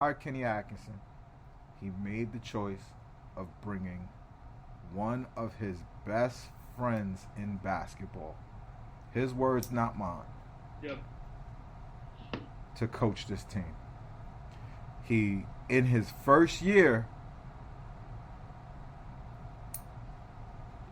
Kenny Atkinson, he made the choice of bringing one of his best friends in basketball, his words, not mine, Yep. to coach this team. He, in his first year,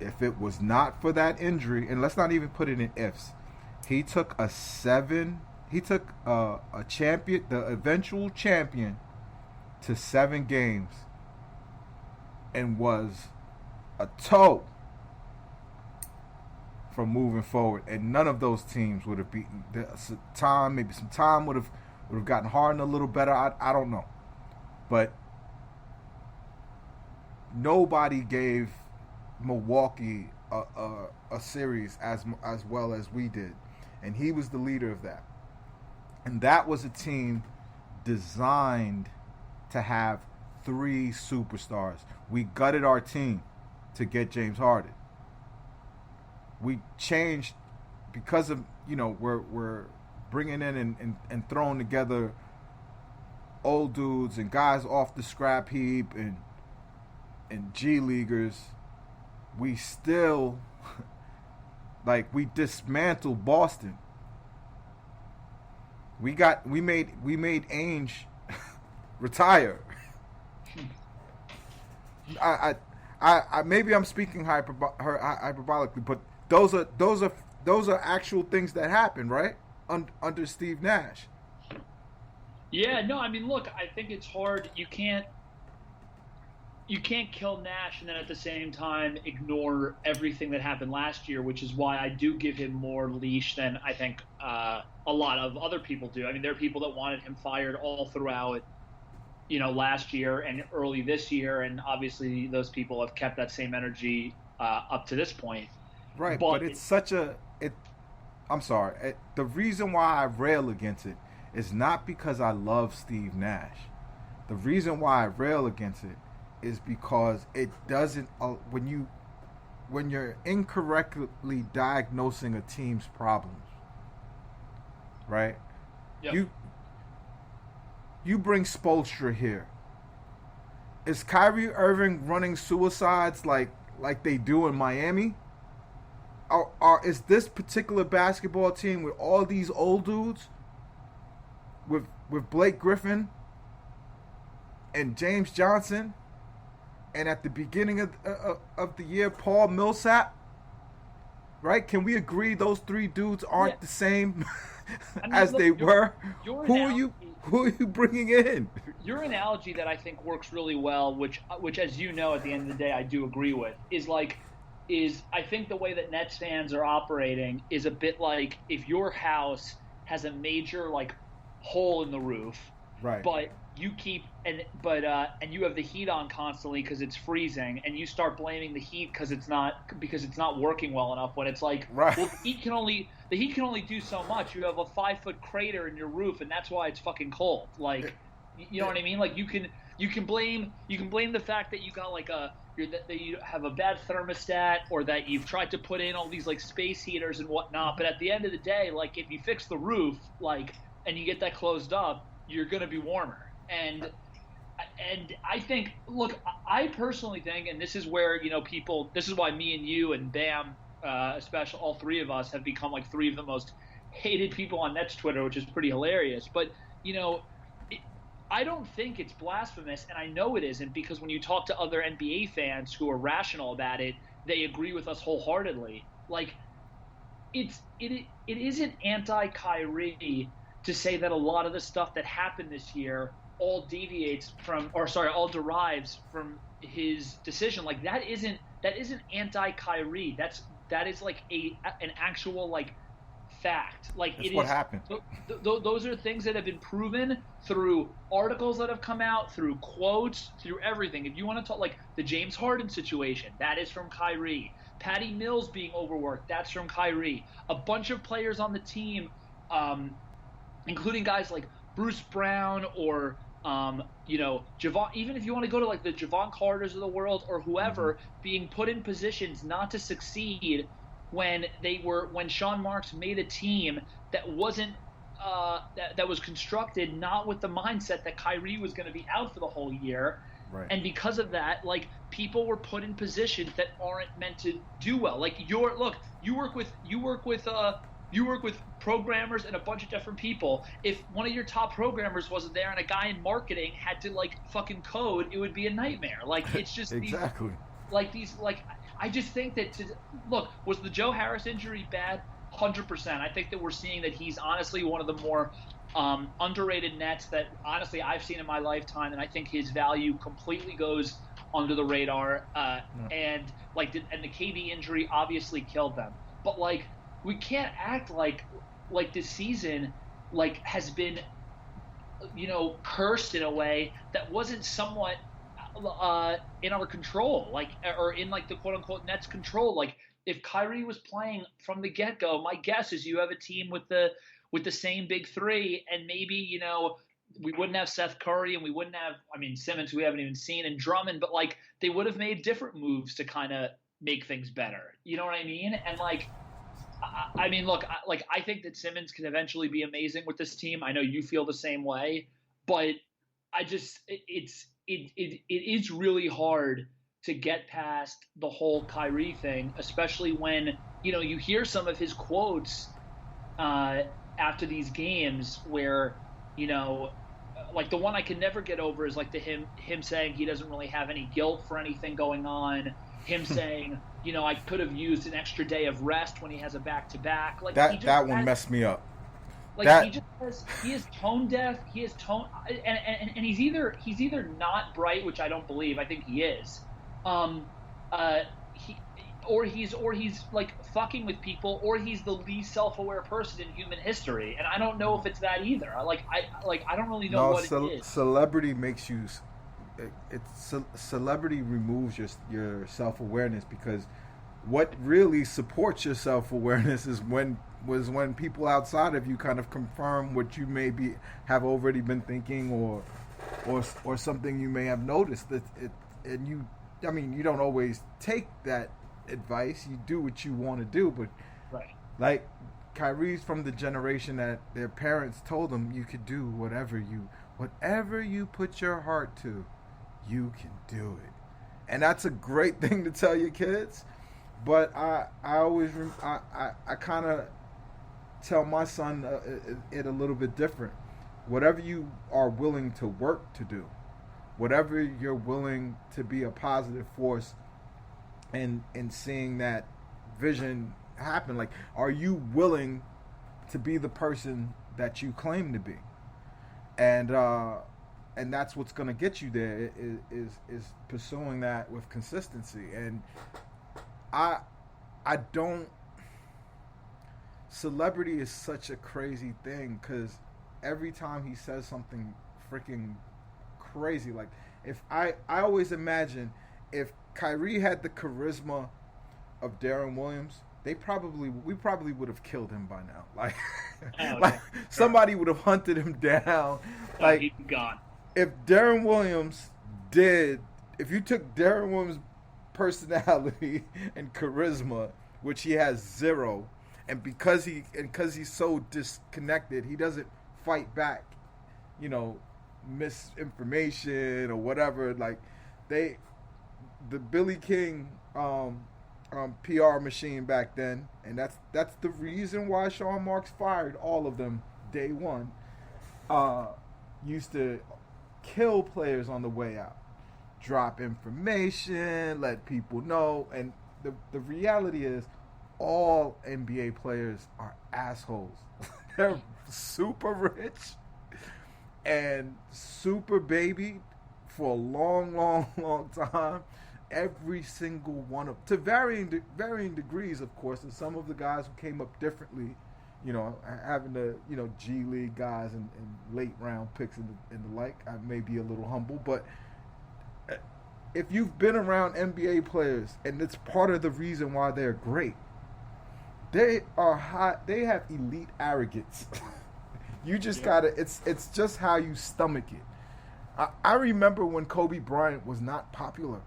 if it was not for that injury, and let's not even put it in ifs, he took a seven. He took a champion, the eventual champion, to 7 games, and was a toe from moving forward. And none of those teams would have beaten. Time, maybe some time would have gotten Harden a little better. I don't know, but nobody gave Milwaukee a series as well as we did, and he was the leader of that. And that was a team designed to have 3 superstars. We gutted our team to get James Harden. We changed because of we're bringing in and throwing together old dudes and guys off the scrap heap and G leaguers. We still we dismantled Boston. We made Ainge retire. I maybe I'm speaking hyperbolically, but those are actual things that happened, right? Under Steve Nash. Yeah, no, I mean, look, I think it's hard. You can't kill Nash and then at the same time ignore everything that happened last year, which is why I do give him more leash than I think a lot of other people do. I mean, there are people that wanted him fired all throughout, last year and early this year, and obviously those people have kept that same energy up to this point. Right, But but it's such a it. I'm sorry. The reason why I rail against it is not because I love Steve Nash. The reason why I rail against it is because it doesn't when you're incorrectly diagnosing a team's problems, right? yeah, You bring Spoelstra here. Is Kyrie Irving running suicides like they do in Miami? Is this particular basketball team with all these old dudes, with Blake Griffin and James Johnson, and at the beginning of the year, Paul Millsap, right? Can we agree those 3 dudes yeah. aren't the same I mean, as look, they your were? your Who are you? analogy Who are you bringing in? your analogy that I think works really well, which as you know, at the end of the day, I do agree with, is I think the way that Nets fans are operating is a bit like if your house has a major hole in the roof, Right, but you keep and you have the heat on constantly because it's freezing, and you start blaming the heat because it's not working well enough. When it's like, right. well, the heat can only do so much. You have a 5 foot crater in your roof, and that's why it's fucking cold. You know what I mean? Like you can blame the fact that you got that you have a bad thermostat, or that you've tried to put in all these space heaters and whatnot. But at the end of the day, if you fix the roof, and you get that closed up, you're gonna be warmer. And I think, look, I personally think, and this is where people, this is why me and you and Bam, especially all 3 of us, have become 3 of the most hated people on Nets Twitter, which is pretty hilarious. But you know, it, I don't think it's blasphemous, and I know it isn't, because when you talk to other NBA fans who are rational about it, they agree with us wholeheartedly. It isn't anti Kyrie to say that a lot of the stuff that happened this year all derives from his decision. That isn't anti Kyrie. That is an actual fact. That's It what is. happened. Those are things that have been proven through articles that have come out, through quotes, through everything. If you want to talk the James Harden situation, that is from Kyrie. Patty Mills being overworked, that's from Kyrie. A bunch of players on the team, including guys like Bruce Brown or Javon, even if you want to go to the Javon Carters of the world or Mm-hmm. whoever, being put in positions not to succeed when Sean Marks made a team that wasn't that was constructed not with the mindset that Kyrie was going to be out for the whole year. Right. And because of that, like, people were put in positions that aren't meant to do well. Like, you work with programmers and a bunch of different people. If one of your top programmers wasn't there and a guy in marketing had to like fucking code, it would be a nightmare. Like, it's just exactly. I just think that was the Joe Harris injury bad? 100%. I think that we're seeing that he's honestly one of the more underrated Nets that honestly I've seen in my lifetime, and I think his value completely goes under the radar. And the KD injury obviously killed them. But like, we can't act like this season like has been, cursed in a way that wasn't somewhat in our control, like, or in like the quote unquote Nets control. Like, if Kyrie was playing from the get go, my guess is you have a team with the same big three, and maybe we wouldn't have Seth Curry and we wouldn't have Simmons, who we haven't even seen, and Drummond, but like they would have made different moves to kind of make things better. You know what I mean? And like, I think that Simmons can eventually be amazing with this team. I know you feel the same way, but it is really hard to get past the whole Kyrie thing, especially when, you hear some of his quotes after these games where, like the one I can never get over is like him saying he doesn't really have any guilt for anything going on. Him saying, I could have used an extra day of rest when he has a back-to-back. Like, that one messed me up. Like, he is tone deaf. He is tone, and he's either not bright, which I don't believe. I think he is. He's like fucking with people, or he's the least self-aware person in human history, and I don't know if it's that either. I don't really know what it is. Celebrity makes you. Celebrity removes your self-awareness, because what really supports your self-awareness is when people outside of you kind of confirm what you have already been thinking, or something you may have noticed and you don't always take that advice. You do what you want to do, but right. Like, Kyrie's from the generation that their parents told them you could do whatever you put your heart to, you can do it. And that's a great thing to tell your kids. But I always kind of tell my son it a little bit different. Whatever you are willing to work to do, whatever you're willing to be a positive force in seeing that vision happen. Like, are you willing to be the person that you claim to be? And that's what's going to get you there is pursuing that with consistency. And I don't. Celebrity is such a crazy thing, because every time he says something freaking crazy, like, if I always imagine if Kyrie had the charisma of Darren Williams, we probably would have killed him by now. Like, somebody would have hunted him down. Like, he'd be gone. If you took Darren Williams' personality and charisma, which he has zero, and because he's so disconnected, he doesn't fight back, misinformation or whatever. Like, the Billy King PR machine back then, and that's the reason why Sean Marks fired all of them day one. Used to kill players on the way out, drop information, let people know, and the reality is, all NBA players are assholes. They're super rich and super baby for a long, long, long time. Every single one of, to varying degrees, of course, and some of the guys who came up differently, having the G League guys and late round picks and the like. I may be a little humble, but if you've been around NBA players, and it's part of the reason why they're great, they are high. They have elite arrogance. You just gotta. It's just how you stomach it. I remember when Kobe Bryant was not popular.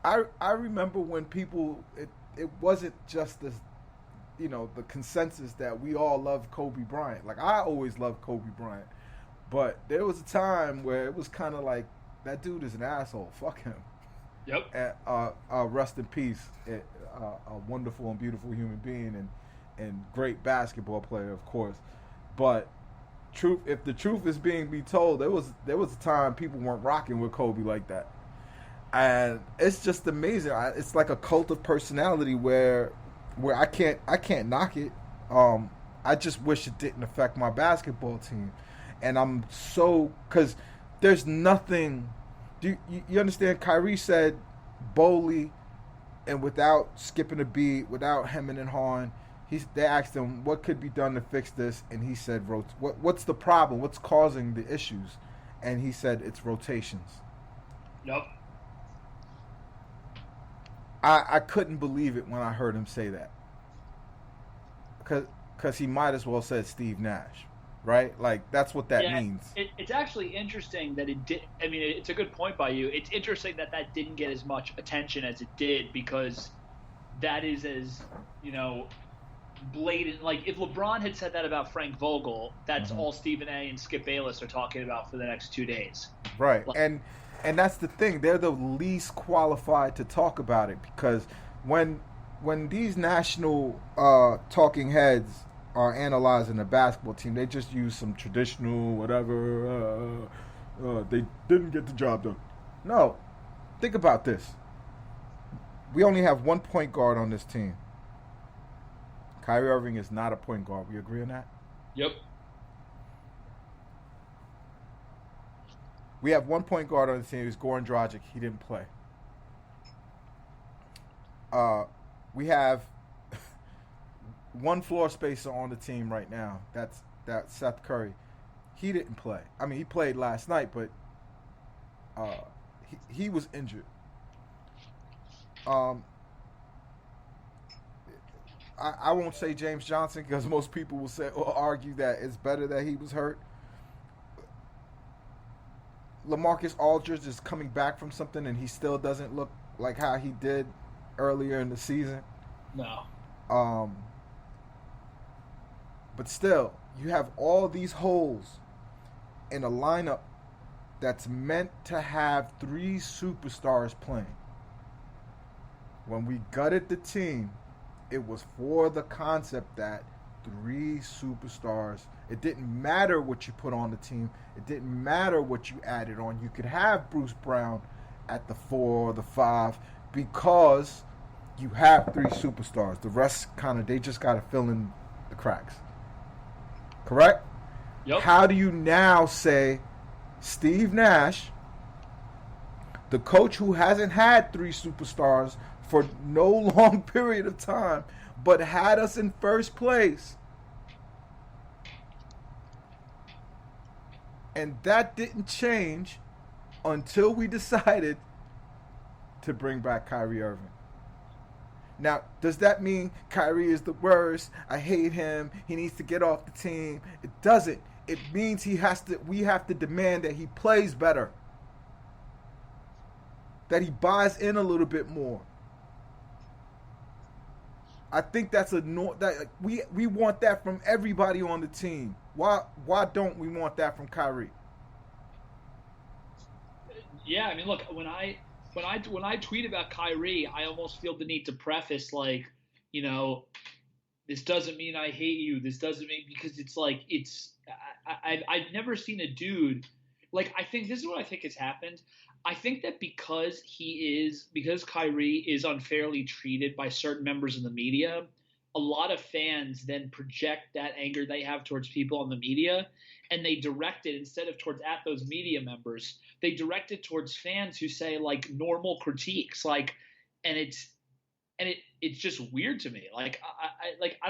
I remember when people. It wasn't just the consensus that we all love Kobe Bryant. Like I always loved Kobe Bryant, but there was a time where it was kind of like that dude is an asshole. Fuck him. Yep. And rest in peace, a wonderful and beautiful human being and great basketball player, of course. But if the truth is being be told, there was a time people weren't rocking with Kobe like that, and it's just amazing. It's like a cult of personality where I can't knock it. I just wish it didn't affect my basketball team, and I'm so because there's nothing. Do you understand? Kyrie said boldly and without skipping a beat, without hemming and hawing. They asked him what could be done to fix this, and he said, "What's the problem? What's causing the issues?" And he said, "It's rotations." Yep. I couldn't believe it when I heard him say that, because he might as well said Steve Nash, right? Like that's what that means. It's actually interesting that it did. I mean, it's a good point by you. It's interesting that didn't get as much attention as it did because that is as blatant. Like if LeBron had said that about Frank Vogel, that's all Stephen A. and Skip Bayless are talking about for the next 2 days. Right, and that's the thing. They're the least qualified to talk about it because when these national talking heads are analyzing a basketball team, they just use some traditional whatever. They didn't get the job done. No, think about this. We only have one point guard on this team. Kyrie Irving is not a point guard. We agree on that? Yep. We have one point guard on the team. It's Goran Dragic. He didn't play. We have one floor spacer on the team right now. That's Seth Curry. He didn't play. I mean, he played last night, but he was injured. I won't say James Johnson because most people will argue that it's better that he was hurt. LaMarcus Aldridge is coming back from something, and he still doesn't look like how he did earlier in the season. No. But still, you have all these holes in a lineup that's meant to have 3 superstars playing. When we gutted the team, it was for the concept that 3 superstars. It didn't matter what you put on the team. It didn't matter what you added on. You could have Bruce Brown at the 4 or the 5 because you have 3 superstars. The rest they just got to fill in the cracks. Correct? Yep. How do you now say Steve Nash, the coach who hasn't had 3 superstars for no long period of time, but had us in first place, and that didn't change until we decided to bring back Kyrie Irving. Now, does that mean Kyrie is the worst? I hate him. He needs to get off the team. It doesn't. It means we have to demand that he plays better, that he buys in a little bit more. I think that's we want that from everybody on the team. Why don't we want that from Kyrie? Yeah, I mean, look, when I tweet about Kyrie, I almost feel the need to preface this doesn't mean I hate you. This doesn't mean because it's like I've never seen a dude I think this is what I think has happened. I think that because Kyrie is unfairly treated by certain members of the media, a lot of fans then project that anger they have towards people on the media, and they direct it instead of towards at those media members, they direct it towards fans who say normal critiques, and it's just weird to me. I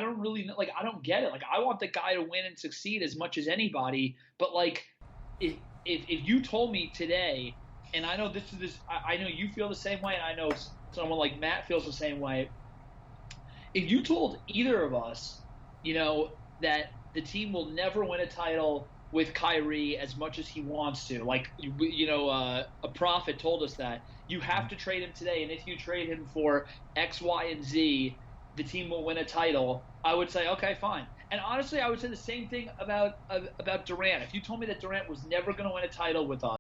don't really know, I don't get it. I want the guy to win and succeed as much as anybody, but if you told me today. And I know I know you feel the same way, and I know someone like Matt feels the same way. If you told either of us, that the team will never win a title with Kyrie as much as he wants to, a prophet told us that you have to trade him today, and if you trade him for X, Y, and Z, the team will win a title, I would say, okay, fine. And honestly, I would say the same thing about Durant. If you told me that Durant was never going to win a title with us,